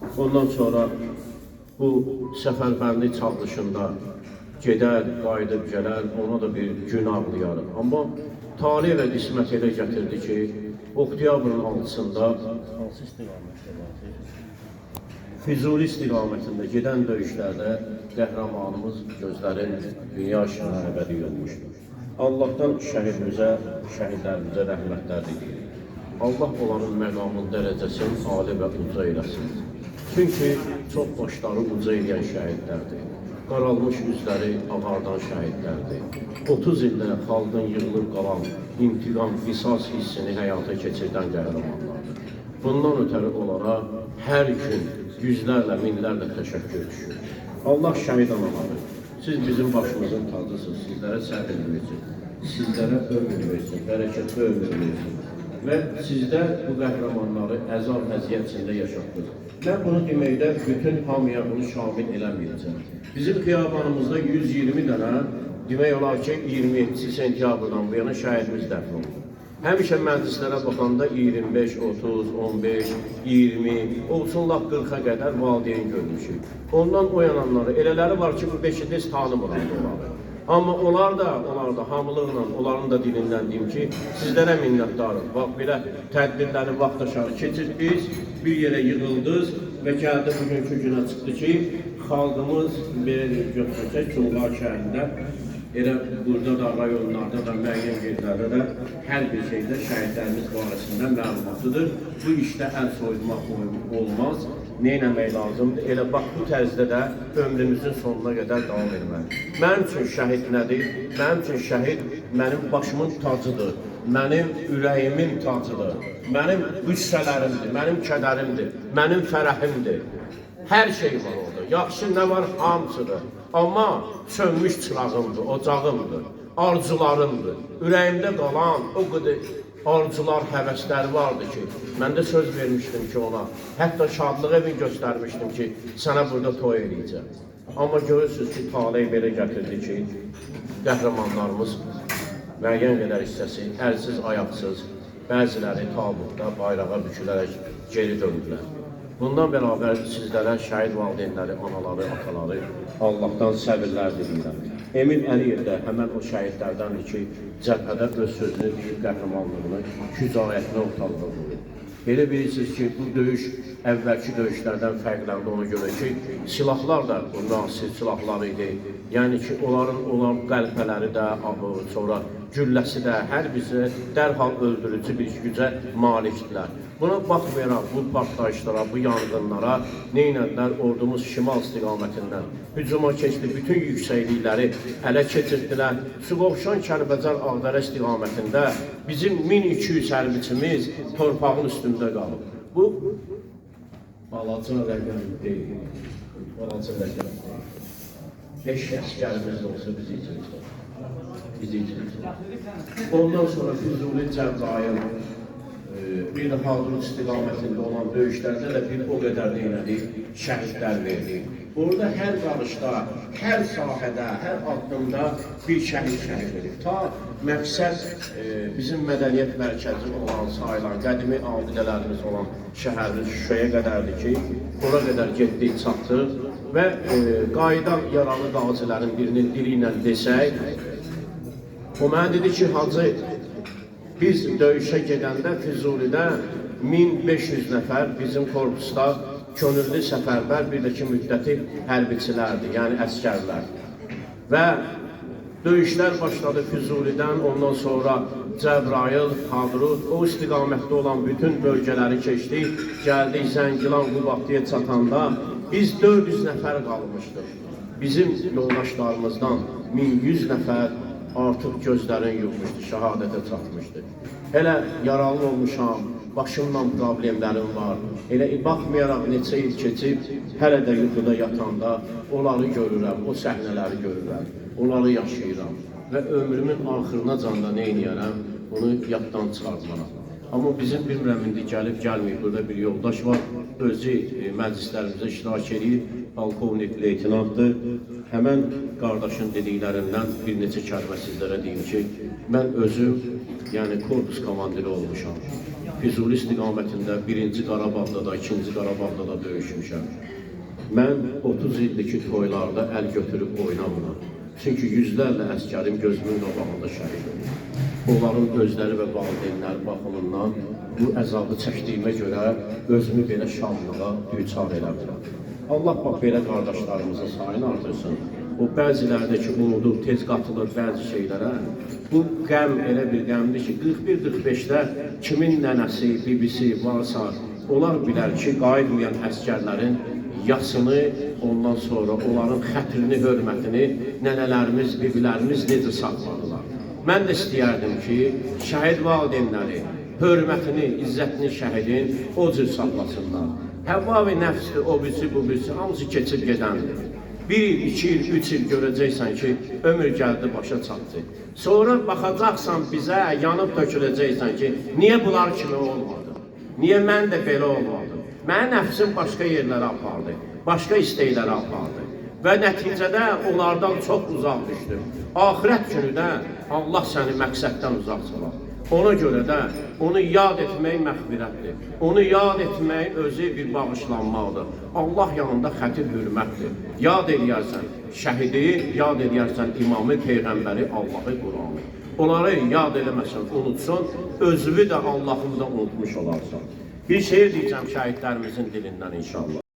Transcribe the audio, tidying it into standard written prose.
Ondan sonra bu səfərbərlik çağırışında gedər, qayıdıb gələr, ona da bir gün ağlayarıq. Amma talih və qismət elə gətirdi ki, oktyabrın 6-sında Füzuli istiqamətində gedən döyüşlərdə qəhrəmanımız gözlərin dünya işinə əbədi olmuşdur. Allahdan şəhidimizə, şəhidlərimizə rəhmətlər diləyirik. Allah onların məqamın dərəcəsini ali və uca eləsin. Çünki çox başları uca eləyən şəhidlərdir. Qaralmış üzləri ağardan şəhidlərdir. 30 ildə xalqın yığılıb qalan intiqam, qisas hissini həyata keçirdən qəhrəmanlardır. Bundan ötəri onlara hər gün yüzlərlə, minlərlə təşəkkür düşür. Allah şəhid anaları, siz bizim başımızın tacısınız, sizlərə səbir versin, sizlərə ömür versin, bərəkətli ömür versin və sizdə bu qəhrəmanları əzab əziyyət içində yaşatdır. Mən bunu deməkdə bütün hamıya bunu şamil eləməyəcəm. Bizim xiyabanımızda 120 dənə, demək olar ki, 27 sentyabrdan bu yana şəhidimiz dəfn oldu. Həmişə məclislərə baxanda 25, 30, 15, 20, olsunlar 40-a qədər valideyn görmüşük. Ondan oyananları, elələri var ki, bu beşidiniz tanımırlar onları. Amma onlar da hamılıqla, onların da dilindən deyim ki, sizlərə minnətdarım. Bax, belə tədbirləri vaxt aşağı keçirdiniz, bir yerə yığıldınız və gəldi bugünkü günə çıxdı ki, xalqımız belə götürəcək Cumhuriyet şəhərində, elə burada da, rayonlarda da, müəyyən yerlərdə də hər bir şeydə şəhidlərimiz barəsində məlumatıdır. Bu işdə əl soyulmaq olmaz. Nə eləmək lazımdır? Elə bax, bu tərzdə də ömrümüzün sonuna qədər davam etməli. Mənim üçün şəhid nədir? Mənim üçün şəhid mənim başımın tacıdır, mənim ürəyimin tacıdır, mənim qüssələrimdir, mənim kədərimdir, mənim fərəhimdir. Hər şey var orada. Yaxşı nə var? Hamısıdır. Amma sönmüş çırağımdır, ocağımdır, arzularımdır. Ürəyimdə qalan o qədər arzular, həvəsləri vardı ki, mən də söz vermişdim ki ona, hətta şadlıq evini göstərmişdim ki, sənə burada toy eləyəcəm. Amma görürsünüz ki, talih belə gətirdi ki, qəhrəmanlarımız müəyyən qədər hissəsi əlsiz, ayaqsız, bəziləri tabutda, bayrağa bükülərək geri döndülər. Bundan beraber sizlərə şəhid valideynləri, anaları, ataları Allah'tan səbirlər diləyirəm. Emin Əliyev də həmən o şəhidlərdəndir ki, cəbhədə öz sözünü deyib qəhrəmanlığını, şücaətini ortalığa qoyur. Belə bilirsiniz ki, bu döyüş əvvəlki döyüşlərdən fərqləndi ona görə ki, silahlar da bu nasir silahları idi. Yəni ki, onların qəlpələri də, sonra gülləsi də hər birisi dərhal öldürücü bir gücə malikdirlər. Buna baxmayaraq bu partlayışlara, bu yanğınlara neynədilər? Ordumuz şimal istiqamətindən hücuma keçdi, bütün yüksəklikləri ələ keçirdilər. Suqovuşan Kəlbəcər Ağdərə istiqamətində bizim 1200 hərbiçimiz torpağın üstündə qalıb. Bu balaca rəqəm deyil, balaca rəqəm deyil. 5 əsgərimiz də olsa bizi itirir. Ondan sonra Füzuli Cəbrayıl, bir də Hadrut istiqamətində olan döyüşlərdə də bir o qədər deyildik, şəhidlər verdik. Orada hər qarışda, hər sahədə, hər addımda bir şəhid verir. Ta məqsəd bizim mədəniyyət mərkəzi olan, sayılan, qədimi abidələrimiz olan şəhərimiz Şuşaya qədərdir ki, ora qədər getdik, çatdıq və qayıdan yaralı qazilərin birinin dili ilə desək, o mənə dedi ki, Hacı, biz döyüşə gedəndə Füzulidə 1500 nəfər bizim korpusda könüllü səfərbər, bir də ki, müddəti hərbiçilərdir, yəni əskərlər. Və döyüşlər başladı Füzulidən, ondan sonra Cəbrayıl, Hadrut, o istiqamətdə olan bütün bölgələri keçdik, gəldik Zəngilan, Qubadlıya çatanda biz 400 nəfər qalmışdıq. Bizim yoldaşlarımızdan 1100 nəfər artıq gözlərini yumuşdu, şəhadətə çatmışdı. Elə yaralı olmuşam, başımla problemlərim var. Elə baxmayaraq neçə il keçib, hələ də yuxuda yatanda onları görürəm, o səhnələri görürəm, onları yaşayıram. Və ömrümün axırına canda nə edirəm, onu yaddan çıxartmaram. Amma bizim bilmirəm, indi gəlməyib, burada bir yoldaş var, özü məclislərimizə iştirak edir, polkovnik leytinantdır. Həmən qardaşın dediklərindən bir neçə kəlmə sizlərə deyim ki, mən özüm, yəni korpus komandiri olmuşam. Füzuli istiqamətində 1-ci Qarabağda da, 2-ci Qarabağda da döyüşmüşəm. Mən 30 ildir ki, toylarda əl götürüb oynamıram. Çünki yüzlərlə əskərim gözümün qabağında şəhid olur. Onların özləri və valideynləri baxımından bu əzabı çəkdiyimə görə özümü belə şanlığa düçar eləmirəm. Allah bax, belə qardaşlarımızın sayını artırsın. O bəziləri ki, unudub, tez qatılır bəzi şeylərə. Bu qəm elə bir qəmdir ki, 41-45-də kimin nənəsi, bibisi varsa, onlar bilər ki, qayıtmayan əskərlərin yasını, ondan sonra onların xətrini, hörmətini nənələrimiz, bibilərimiz necə saxladılar. Mən də istəyərdim ki, şəhid valideynləri hörmətini, izzətini şəhidin o cür saxlasınlar. Həvva-i nəfsdir, o birisi, bu birisi, hamısı keçib gedəndir. 1 il, 2 il, 3 il görəcəksən ki, ömür gəldi, başa çatdı. Sonra baxacaqsan bizə, yanıb töküləcəksən ki, niyə bunlar kimi olmadı? Niyə mən də belə olmadım? Mənim nəfsim başqa yerlərə apardı, başqa istəklərə apardı. Və nəticədə onlardan çox uzaq düşdüm. Ahirət günü də Allah səni məqsəddən uzaq salar. Ona görə də onu yad etmək məğfirətdir. Onu yad etmək özü bir bağışlanmaqdır. Allah yanında xətir hürmətdir. Yad edərsən şəhidi, yad edərsən imamı, peyğəmbəri, Allahı, Quranı. Onları yad eləməsən, unutsun, özünü də Allahını da unutmuş olarsan. Bir şey deyəcəm şəhidlərimizin dilindən inşallah.